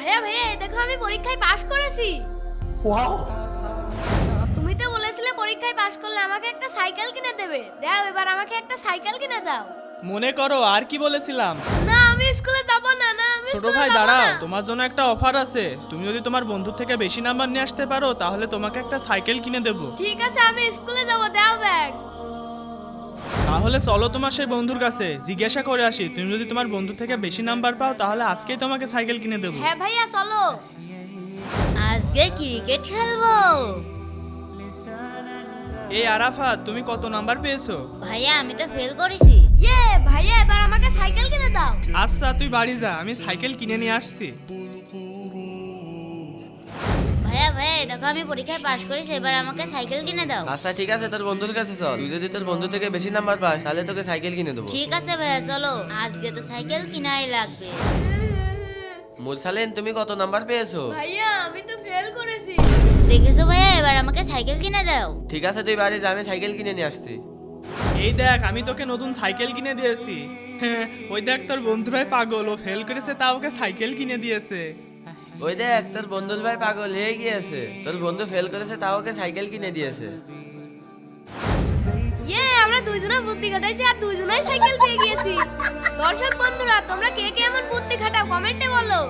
ভাইয়া ভাইয়া এই দেখো আমি পরীক্ষায় পাশ করেছি। ওয়াও, তুমি তো বলেছিলে পরীক্ষায় পাশ করলে আমাকে একটা সাইকেল কিনে দেবে, দাও এবার আমাকে একটা সাইকেল কিনে দাও। মনে করো আর কি বলেছিলাম। না আমি স্কুলে যাব না, না আমি ছোট স্কুলে ভাই যাব দাঁড়াও, না। তোমার জন্য একটা অফার আছে। তুমি যদি তোমার বন্ধু থেকে বেশি নাম্বার নিয়ে আসতে পারো তাহলে তোমাকে একটা সাইকেল কিনে দেব। ঠিক আছে আমি স্কুলে যাব, দাও ব্যাগ। তাহলে চলো তোমার সেই বন্ধুর কাছে জিজ্ঞাসা করে আসি। তুমি যদি তোমার বন্ধু থেকে বেশি নাম্বার পাও তাহলে আজকেই তোমাকে সাইকেল কিনে দেবো। হ্যাঁ ভাইয়া চলো। আজকে ক্রিকেট খেলবো। এই আরাফাত, তুমি কত নাম্বার পেয়েছো? ভাইয়া আমি তো ফেল করেছি। ইয়ে ভাইয়া এবার আমাকে সাইকেল কিনে দাও। আচ্ছা তুই বাড়ি যা, আমি সাইকেল কিনে নিয়ে আসছি। ভাইয়া ভাইয়া এই দেখো আমি পরীক্ষায় পাশ করেছি, এবার আমাকে সাইকেল কিনে দাও। আচ্ছা ঠিক আছে, তোর বন্ধুর কাছে চল। তুই যদি তোর বন্ধু থেকে বেশি নাম্বার পাস তাহলে তোকে সাইকেল কিনে দেবো। ঠিক আছে ভাইয়া চলো, আজকে তো সাইকেল কিনাই লাগবে। মুরসালিন, তুমি কত নাম্বার পেয়েছো? ভাইয়া আমি তো ফেল করেছি। দেখেছো ভাইয়া, এবার আমাকে সাইকেল কিনে দাও। ঠিক আছে তুই বাড়ি যা, আমি সাইকেল কিনে নিয়ে আসছি। এই দেখ আমি তোকে নতুন সাইকেল কিনে দিয়েছি। ওই দেখ তোর বন্ধুরাই পাগল, ও ফেল করেছে তা ওকে সাইকেল কিনে দিয়েছে। ওই দেখ তোর বন্ধুর ভাই পাগল হয়ে গিয়েছে, তোর বন্ধু ফেল করেছে তাও ওকে সাইকেল কিনে দিয়েছে। ইয়ে আমরা দুইজনে বুদ্ধি খাটাইছি আর দুইজনেই সাইকেল পেয়ে গিয়েছি। দর্শক বন্ধুরা তোমরা কে কে এমন বুদ্ধি খাটাও কমেন্টে বলো।